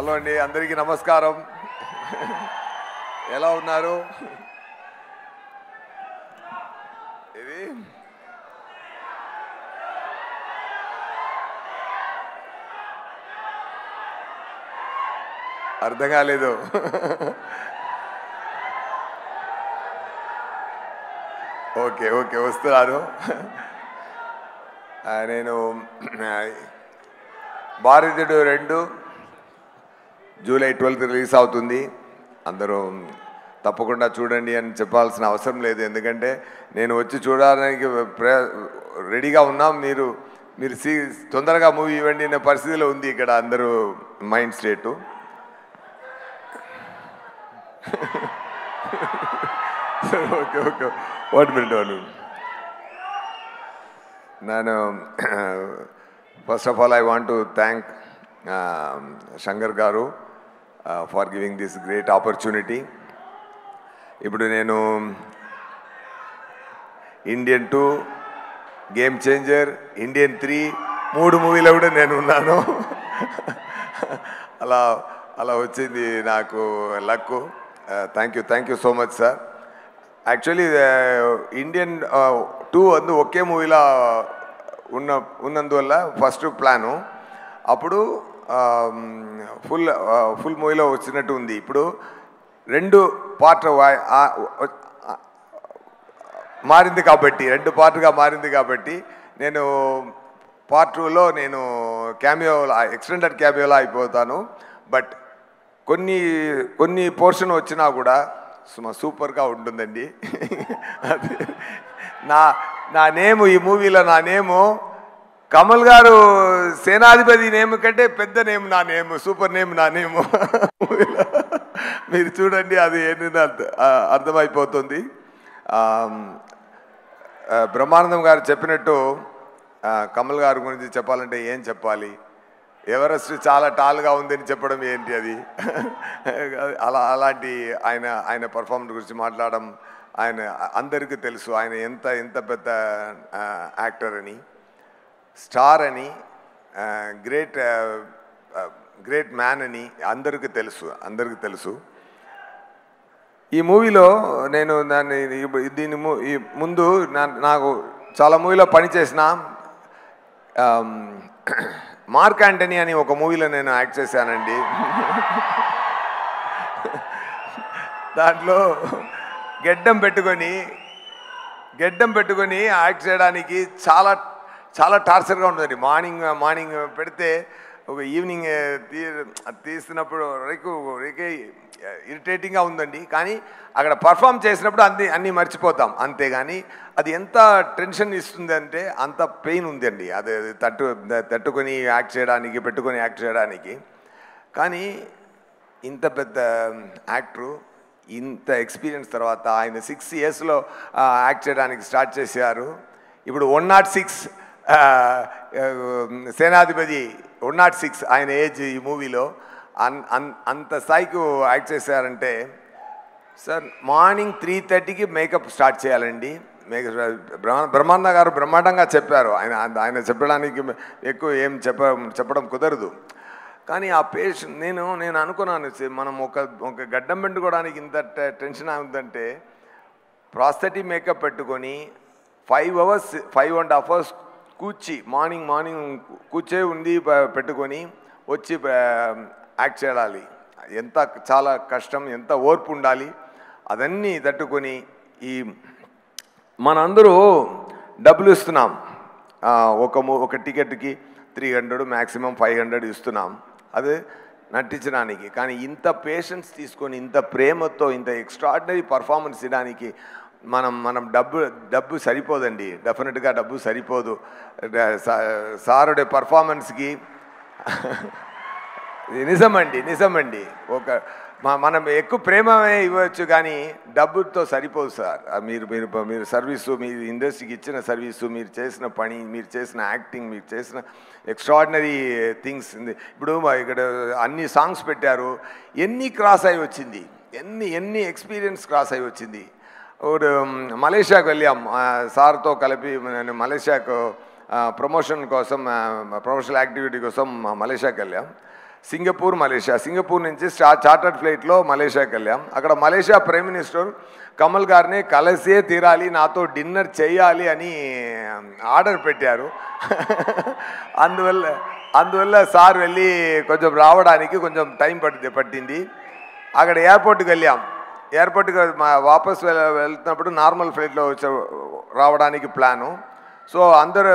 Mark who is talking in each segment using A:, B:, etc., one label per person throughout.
A: Hello అండి, అందరికీ నమస్కారం. ఎలా ఉన్నారు? ఇది అర్థం కాలేదు. ఓకే ఓకే వస్తున్నారు. నేను భారతీయుడు 2 జూలై 12th రిలీజ్ అవుతుంది. అందరూ తప్పకుండా చూడండి అని చెప్పాల్సిన అవసరం లేదు, ఎందుకంటే నేను వచ్చి చూడడానికి రెడీగా ఉన్నాం. మీరు తొందరగా మూవీ ఇవ్వండి అనే పరిస్థితిలో ఉంది ఇక్కడ అందరూ mind state. Okay okay 1 minute. నేను first of all I want to thank Shankar garu for giving this great opportunity. ఇప్పుడు నేను ఇండియన్ 2, గేమ్ చేంజర్, ఇండియన్ 3 3 మూవీలో కూడా నేను ఉన్నాను. అలా వచ్చింది నాకు luck. Thank you so much sir. Actually Indian 2 ఒకే మూవీలో ఉన్నందువల్ల ఫస్ట్ ప్లాను అప్పుడు ఫుల్ మూవీలో వచ్చినట్టు ఉంది. ఇప్పుడు 2 పార్ట్ మారింది కాబట్టి 2 పార్ట్గా మారింది కాబట్టి నేను పార్ట్ 2లో నేను ఎక్స్టెండెడ్ క్యామియోలో అయిపోతాను. బట్ కొన్ని పోర్షన్ వచ్చినా కూడా సూపర్గా ఉంటుందండి. నా నేము ఈ మూవీలో నా నేము కమల్ గారు సేనాధిపతి నేమ్ కంటే పెద్ద నేమ్ నా నేమ్, సూపర్ నేమ్ నా నేము. మీరు చూడండి, అది ఏంటంటే అర్థమైపోతుంది. బ్రహ్మానందం గారు చెప్పినట్టు కమల్ గారి గురించి చెప్పాలంటే ఏం చెప్పాలి? ఎవరెస్ట్ చాలా టాల్గా ఉందని చెప్పడం ఏంటి అది? అలాంటి ఆయన పర్ఫార్మెన్స్ గురించి మాట్లాడడం, ఆయన అందరికీ తెలుసు ఆయన ఎంత పెద్ద యాక్టర్ అని, స్టార్ అని, గ్రేట్ మ్యాన్ అని అందరికీ తెలుసు. ఈ మూవీలో నేను ఈ ముందు నాకు చాలా మూవీలో పనిచేసిన మార్క్ యాంటనీ అని ఒక మూవీలో నేను యాక్ట్ చేశానండి. దాంట్లో గెడ్డం పెట్టుకొని యాక్ట్ చేయడానికి చాలా టార్చర్గా ఉంటుందండి. మార్నింగ్ పెడితే ఒక ఈవినింగ్ తీస్తున్నప్పుడు రేకే ఇరిటేటింగ్గా ఉందండి. కానీ అక్కడ పర్ఫామ్ చేసినప్పుడు అన్నీ మర్చిపోతాం, అంతేగాని అది ఎంత టెన్షన్ ఇస్తుంది అంటే అంత పెయిన్ ఉందండి. అది పెట్టుకొని యాక్ట్ చేయడానికి. కానీ ఇంత పెద్ద యాక్టరు ఇంత ఎక్స్పీరియన్స్ తర్వాత ఆయన 6 yearsలో యాక్ట్ చేయడానికి స్టార్ట్ చేశారు. ఇప్పుడు 106 సేనాధిపతి 106 ఆయన ఏజ్ ఈ మూవీలో అంత స్థాయికి యాక్ట్ చేశారంటే సార్ మార్నింగ్ 3:30కి మేకప్ స్టార్ట్ చేయాలండి. బ్రహ్మానంద గారు బ్రహ్మాండంగా చెప్పారు. ఆయన చెప్పడానికి ఎక్కువ ఏం చెప్పడం కుదరదు. కానీ ఆ పేషెంట్ నేను అనుకున్నాను, మనం ఒక గడ్డం పెట్టుకోవడానికి ఇంత టెన్షన్ అవుతుందంటే ప్రాస్థెటిక్ మేకప్ పెట్టుకొని 5.5 hours మార్నింగ్ కూర్చే పెట్టుకొని వచ్చి యాక్ట్ చేయాలి. చాలా కష్టం, ఎంత ఓర్పు ఉండాలి. అదన్నీ తట్టుకొని మనందరూ డబ్బులు ఇస్తున్నాం. ఒక టికెట్కి 300 మ్యాక్సిమం 500 ఇస్తున్నాం అది నటించడానికి. కానీ ఇంత పేషెన్స్ తీసుకొని ఇంత ప్రేమతో ఇంత ఎక్స్ట్రాడినరీ పర్ఫార్మెన్స్ ఇవ్వడానికి మనం డబ్బు సరిపోదండి. డెఫినెట్గా డబ్బు సరిపోదు. సారుడే పర్ఫార్మెన్స్కి నిజమండి మనం ఎక్కువ ప్రేమే ఇవ్వచ్చు, కానీ డబ్బుతో సరిపోదు సార్. మీరు సర్వీసు, మీరు ఇండస్ట్రీకి ఇచ్చిన సర్వీసు, మీరు చేసిన పని, మీరు చేసిన యాక్టింగ్, మీరు చేసిన ఎక్స్ట్రాడినరీ థింగ్స్. ఇప్పుడు ఇక్కడ అన్ని సాంగ్స్ పెట్టారు, ఎన్ని క్రాస్ అయి వచ్చింది, ఎన్ని ఎక్స్పీరియన్స్ క్రాస్ అయి వచ్చింది. ఇప్పుడు మలేషియాకు వెళ్ళాం సార్తో కలిపి. నేను మలేషియాకు ప్రమోషన్ కోసం, ప్రమోషనల్ యాక్టివిటీ కోసం మలేషియాకి వెళ్ళాం. Singapore, Malaysia. సింగపూర్ నుంచి చార్టర్డ్ ఫ్లైట్లో మలేషియాకి వెళ్ళాం. అక్కడ మలేషియా ప్రైమ్ మినిస్టర్ కమల్ గారిని కలిసే తీరాలి, నాతో డిన్నర్ చేయాలి అని ఆర్డర్ పెట్టారు. అందువల్ల సార్ వెళ్ళి కొంచెం రావడానికి కొంచెం టైం పట్టింది. అక్కడ ఎయిర్పోర్ట్కి వెళ్ళాం. ఎయిర్పోర్ట్కి వాపస్ వెళ్తున్నప్పుడు నార్మల్ ఫ్లైట్లో రావడానికి ప్లాను. సో అందరూ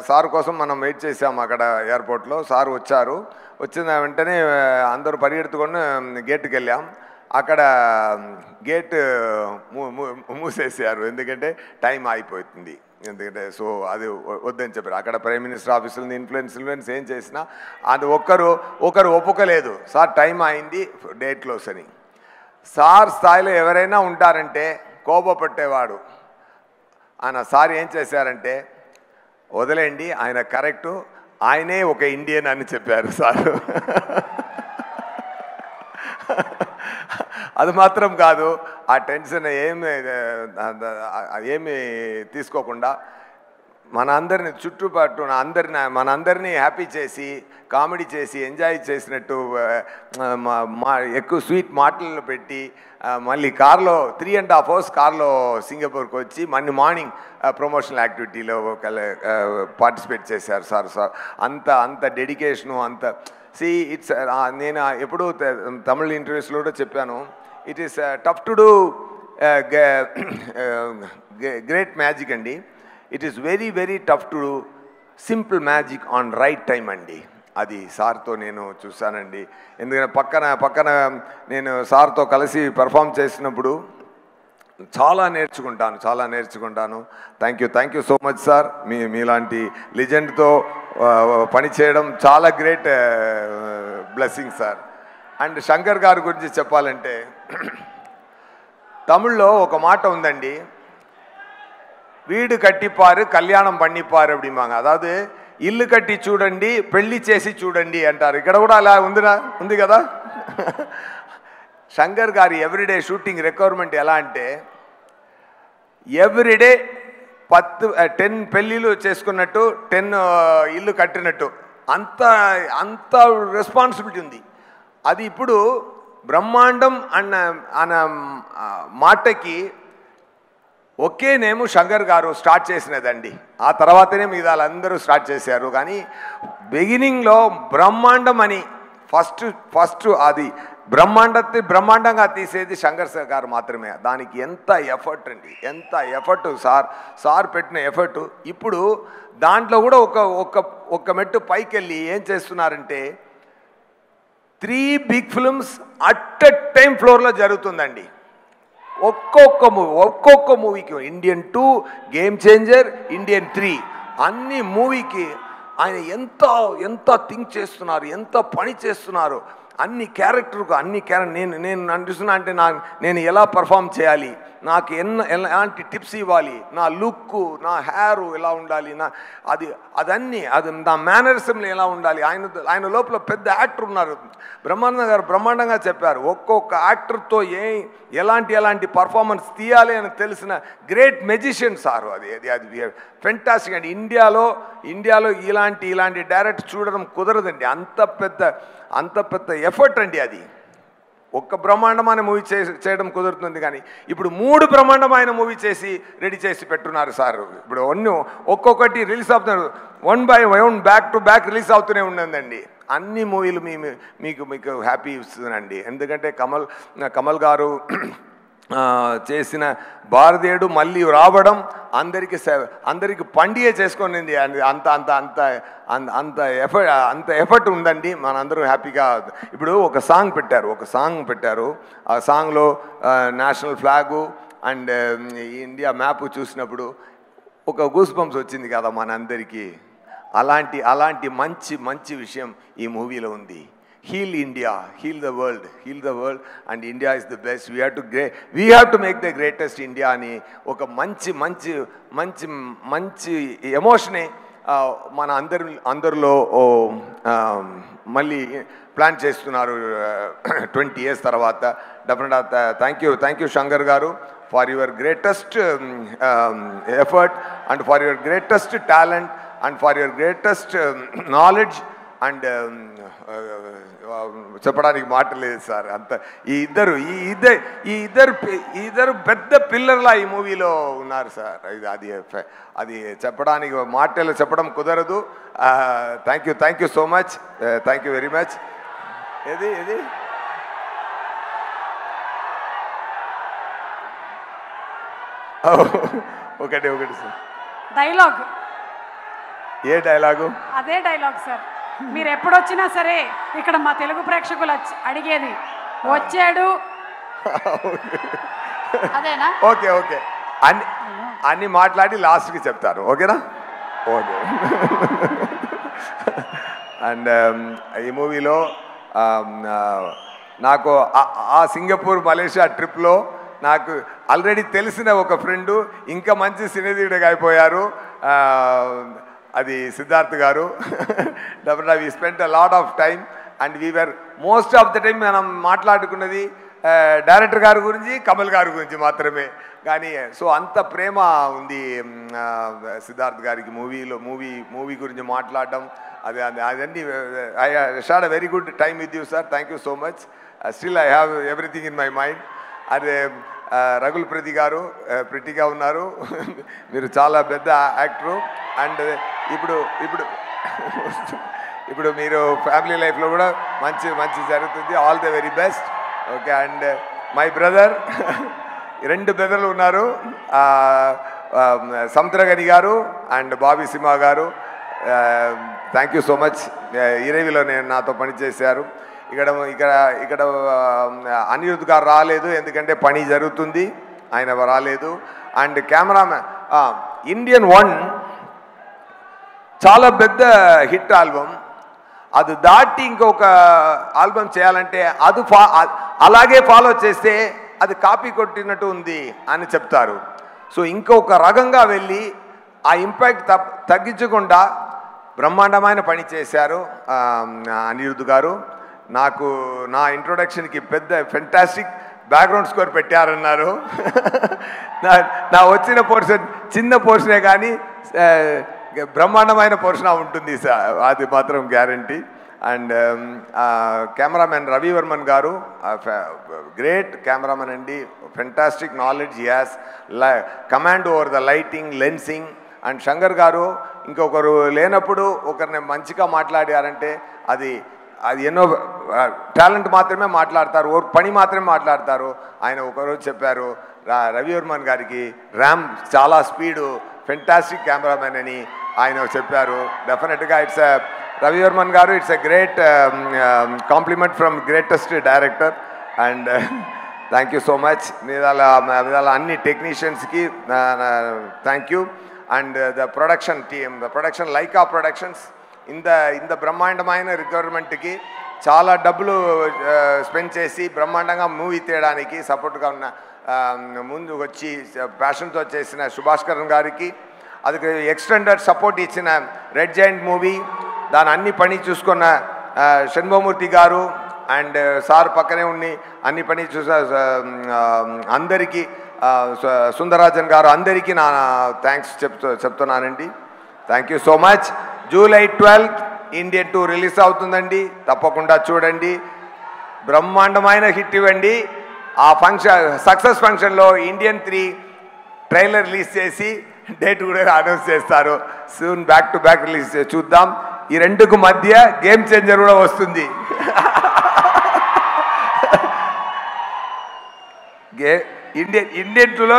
A: సార్ కోసం మనం వెయిట్ చేసాం అక్కడ ఎయిర్పోర్ట్లో. సార్ వచ్చారు. వచ్చిన వెంటనే అందరూ పరిగెత్తుకొని గేట్కి వెళ్ళాం. అక్కడ గేట్ మూసేసారు, ఎందుకంటే టైం అయిపోతుంది. ఎందుకంటే సో అది వద్దని చెప్పారు. అక్కడ ప్రైమ్ మినిస్టర్ ఆఫీసులో ఇన్ఫ్లుయెన్స్ ఏం చేసినా అది ఒకరు ఒప్పుకోలేదు. సార్ టైం అయింది, డేట్ క్లోజ్ అని. సార్ స్థాయిలో ఎవరైనా ఉంటారంటే కోపపట్టేవాడు. ఆయన సార్ ఏం చేశారంటే, వదిలేండి ఆయన కరెక్టు, ఆయనే ఒక ఇండియన్ అని చెప్పారు సార్. అది మాత్రం కాదు, ఆ టెన్షన్ ఏమి తీసుకోకుండా మనందరినీ చుట్టుపట్టు మనందరినీ హ్యాపీ చేసి కామెడీ చేసి ఎంజాయ్ చేసినట్టు ఎక్కువ స్వీట్ మాటలు పెట్టి మళ్ళీ కార్లో 3.5 hours కార్లో సింగపూర్కి వచ్చి మళ్ళీ మార్నింగ్ ప్రమోషనల్ యాక్టివిటీలో పార్టిసిపేట్ చేశారు సార్. అంత డెడికేషను అంత ఇట్స్ నేను ఎప్పుడూ తమిళ ఇంటర్వ్యూస్లో కూడా చెప్పాను, it is tough to do great magic అండి. It is very very tough to do simple magic on right time అండి. అది సార్తో నేను చూశానండి. ఎందుకంటే పక్కన నేను సార్తో కలిసి పెర్ఫామ్ చేసినప్పుడు చాలా నేర్చుకుంటాను. Thank you so much sir. మీలాంటి లెజెండ్తో పనిచేయడం చాలా great blessing sir. And Shankar గారి గురించి చెప్పాలంటే, తమిళ్లో ఒక మాట ఉందండి, வீடு கட்டிப்பாரு கல்யாணம் பண்ணிப்பாரு அப்படிம்பாங்க. அதாவது ఇల్లు కట్టి చూడండి, పెళ్లి చేసి చూడండి అంటారు. ఇక్కడ కూడా అలా ఉంది కదా. శంకర్ గారి ఎవ్రీడే షూటింగ్ రిక్వైర్మెంట్ ఎలా అంటే, ఎవ్రీడే 10 పెళ్ళిళ్ళు చేసుకున్నట్టు 10 ఇల్లు కట్టినట్టు అంత రెస్పాన్సిబిలిటీ ఉంది. అది ఇప్పుడు బ్రహ్మాండం అన్న మాటకి ఒకే నేము శంకర్ గారు స్టార్ట్ చేసినదండి. ఆ తర్వాతనే మిగతా అందరూ స్టార్ట్ చేశారు. కానీ బిగినింగ్లో బ్రహ్మాండం అని ఫస్ట్ అది బ్రహ్మాండంగా తీసేది శంకర్ గారు మాత్రమే. దానికి ఎంత ఎఫర్ట్ సార్ పెట్టిన ఎఫర్ట్. ఇప్పుడు దాంట్లో కూడా ఒక మెట్టు పైకి వెళ్ళి ఏం చేస్తున్నారంటే, 3 big films at a time ఫ్లోర్లో జరుగుతుందండి. ఒక్కొక్క మూవీకి ఇండియన్ 2, గేమ్ చేంజర్, ఇండియన్ 3 అన్ని మూవీకి ఆయన ఎంత థింక్ చేస్తున్నారు, ఎంత పని చేస్తున్నారు. అన్ని క్యారెక్టర్ నేను అనిపిస్తున్నా అంటే నేను ఎలా పర్ఫామ్ చేయాలి, నాకు ఎలాంటి టిప్స్ ఇవ్వాలి, నా లుక్, నా హెయిర్ ఎలా ఉండాలి, అది నా మేనరిజంలో ఎలా ఉండాలి. ఆయన లోపల పెద్ద యాక్టర్ ఉన్నారు. బ్రహ్మాండంగా చెప్పారు. ఒక్కొక్క యాక్టర్తో ఎలాంటి పర్ఫార్మెన్స్ తీయాలి అని తెలిసిన గ్రేట్ మెజిషియన్ సార్. అది ఫెంటాస్టిక్ అండి. ఇండియాలో ఇలాంటి డైరెక్ట్ చూడడం కుదరదండి. అంత పెద్ద ఎఫర్ట్ అండి. అది ఒక్క బ్రహ్మాండమైన మూవీ చేయడం కుదురుతుంది. కానీ ఇప్పుడు 3 బ్రహ్మాండమైన మూవీ చేసి రెడీ చేసి పెట్టున్నారు సార్. ఇప్పుడు ఒక్కొక్కటి రిలీజ్ అవుతున్నారు, 1 by 1 back to back release అవుతూనే ఉన్నదండి. అన్ని మూవీలు మీకు హ్యాపీ ఇస్తుందండి. ఎందుకంటే కమల్ గారు చేసిన భారతీయుడు మళ్ళీ రావడం అందరికి పండుగ చేసుకునింది. అంత ఎఫర్ట్ ఉందండి. మనందరూ హ్యాపీగా ఇప్పుడు ఒక సాంగ్ పెట్టారు. ఆ సాంగ్లో national flag and India map చూసినప్పుడు ఒక గూస్ బంప్స్ వచ్చింది కదా మనందరికీ. అలాంటి మంచి విషయం ఈ మూవీలో ఉంది. Heal India, heal the world, and India is the best. We have to make the greatest India అని ఒక మంచి ఎమోషనే మన అందరిలో మళ్ళీ ప్లాన్ చేస్తున్నారు 20 years తర్వాత. డెఫినెట్గా థ్యాంక్ యూ శంకర్ గారు for your greatest effort and for your greatest talent and for your greatest knowledge and చెప్పడానికి మాట లేదు సార్. అంత ఈ ఇద్దరు పెద్ద పిల్లర్లా ఈ మూవీలో ఉన్నారు సార్. అది చెప్పడానికి మాటలు చెప్పడం కుదరదు. Thank you so much, thank you very much. ఏది ఒకటి సార్
B: డైలాగ్.
A: ఏ డైలాగు?
B: అదే డైలాగ్ సార్. మీరు ఎప్పుడొచ్చినా సరే ఇక్కడ మా తెలుగు ప్రేక్షకులు అడిగేది వచ్చాడు అదేనా?
A: ఓకే అన్ని మాట్లాడి లాస్ట్కి చెప్తారు. ఓకేనా? ఓకే. అండ్ ఈ మూవీలో నాకు ఆ సింగపూర్ మలేషియా ట్రిప్లో నాకు ఆల్రెడీ తెలిసిన ఒక ఫ్రెండు ఇంకా మంచి సినీధీయుడిగా అయిపోయారు. అది సిద్ధార్థ్ గారు. We spent a lot of time and we are most of the time మనం మాట్లాడుకున్నది డైరెక్టర్ గారి గురించి, కమల్ గారి గురించి మాత్రమే. కానీ సో అంత ప్రేమ ఉంది సిద్ధార్థ్ గారికి మూవీ గురించి మాట్లాడడం. అదన్నీ I had a very good time with you sir. Thank you so much. Still I have everything in my mind. అదే రఘుల్ ప్రీతి గారు ప్రిటిగా ఉన్నారు. మీరు చాలా పెద్ద యాక్టరు. అండ్ ఇప్పుడు మీరు ఫ్యామిలీ లైఫ్లో కూడా మంచి జరుగుతుంది. All the very best. Okay. And my brother, 2 బ్రదర్లు ఉన్నారు, Samuthirakani garu and Bobby Simha garu. Thank you so much. ఇరవిలో నాతో పనిచేశారు. ఇక్కడ అనిరుద్ధ్ గారు రాలేదు, ఎందుకంటే పని జరుగుతుంది, ఆయన రాలేదు. అండ్ కెమెరామ్యాన్ ఇండియన్ 1 చాలా పెద్ద హిట్ ఆల్బమ్. అది దాటి ఇంకొక ఆల్బమ్ చేయాలంటే అలాగే ఫాలో చేస్తే అది కాపీ కొట్టినట్టు ఉంది అని చెప్తారు. సో ఇంకొక రకంగా వెళ్ళి ఆ ఇంపాక్ట్ తగ్గించకుండా బ్రహ్మాండమైన పని చేశారు అనిరుద్ధ్ గారు. నాకు నా ఇంట్రొడక్షన్కి పెద్ద ఫెంటాస్టిక్ బ్యాక్గ్రౌండ్ స్కోర్ పెట్టారన్నారు. నా వచ్చిన పోర్షన్ చిన్న పోర్షనే కానీ బ్రహ్మాండమైన పోర్షన్ ఉంటుంది సార్, అది మాత్రం guarantee. And cameraman Ravi Varman గారు గ్రేట్ కెమెరామెన్ అండి. Fantastic knowledge he has, command over the lighting, lensing. And Shankar గారు ఇంకొకరు లేనప్పుడు ఒకరిని మంచిగా మాట్లాడారంటే అది ఎన్నో టాలెంట్ మాత్రమే మాట్లాడతారు, పని మాత్రమే మాట్లాడతారు. ఆయన ఒకరోజు చెప్పారు రవి వర్మన్ గారికి ర్యామ్ చాలా స్పీడు, ఫెంటాస్టిక్ కెమెరామెన్ అని ఆయన చెప్పారు. డెఫినెట్గా Ravi Varman garu it's a great compliment from greatest director. And thank you so much. మీద అన్ని టెక్నీషియన్స్కి thank you. And the production team, the production Lyca productions ఇంత బ్రహ్మాండమైన రిక్వైర్మెంట్కి చాలా డబ్బులు స్పెండ్ చేసి బ్రహ్మాండంగా మూవీ తీయడానికి సపోర్ట్గా ఉన్న ముందు వచ్చి ప్యాషన్తో చేసిన సుభాష్కరన్ గారికి, అది ఎక్స్టెండెడ్ సపోర్ట్ ఇచ్చిన రెడ్ జైంట్ మూవీ దాని అన్ని పని చూసుకున్న షణ్ముఖమూర్తి గారు అండ్ సార్ పక్కనే ఉండి అన్ని పని చూసా అందరికీ, సుందరరాజన్ గారు, అందరికీ నా థ్యాంక్స్ చెప్తున్నానండి. Thank you so much. July 12 Indian 2 release అవుతుందండి, తప్పకుండా చూడండి. బ్రహ్మాండమైన హిట్ ఇవ్వండి. ఆ సక్సెస్ ఫంక్షన్లో ఇండియన్ 3 ట్రైలర్ రిలీజ్ చేసి డేట్ కూడా అనౌన్స్ చేస్తారు. Soon back to back release చూద్దాం. ఈ రెండుకు మధ్య గేమ్ చేంజర్ కూడా వస్తుంది. ఇండియన్ 2లో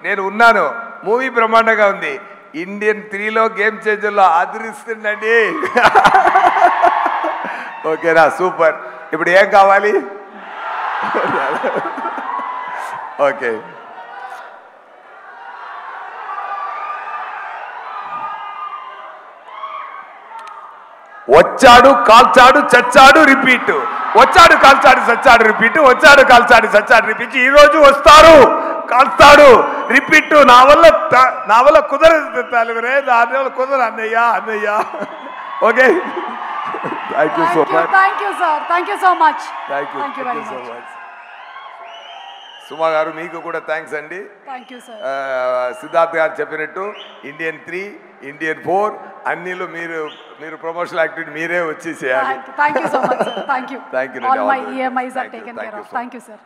A: నేను ఉన్నాను, మూవీ బ్రహ్మాండంగా ఉంది. ఇండియన్ 3లో గేమ్ చేంజర్లో ఆదరిస్తుందండి. ఓకేనా? సూపర్. ఇప్పుడు ఏం కావాలి? ఓకే. వచ్చాడు కాల్చాడు చచ్చాడు రిపీట్, వచ్చాడు కాల్చాడు చచ్చాడు రిపీట్, వచ్చాడు కాల్చాడు చచ్చాడు రిపీట్. ఈరోజు వస్తారు కాల్స్తాడు రిపీట్. నా వల్ల కుదరదు తాలివరే, నా వల్ల కుదరదు అన్నయ్య. Okay. Thank you so much.
B: Thank you sir. Thank you so much.
A: Thank you so much. Suma garu మీకు కూడా థ్యాంక్స్ అండి.
B: Thank you sir.
A: సిద్ధార్థ్ గారు చెప్పినట్టు ఇండియన్ 3 ఇండియన్ 4 అన్నిలో మీరు ప్రమోషనల్ యాక్టివిటీ మీరే వచ్చి చేయాలి.
B: Thank you so much sir. Thank you.
A: Thank you,
B: all
A: Nidhi.
B: My
A: All the best.
B: EMIs are
A: Thank you.
B: Taken
A: Thank
B: care
A: you
B: of.
A: so
B: thank you sir.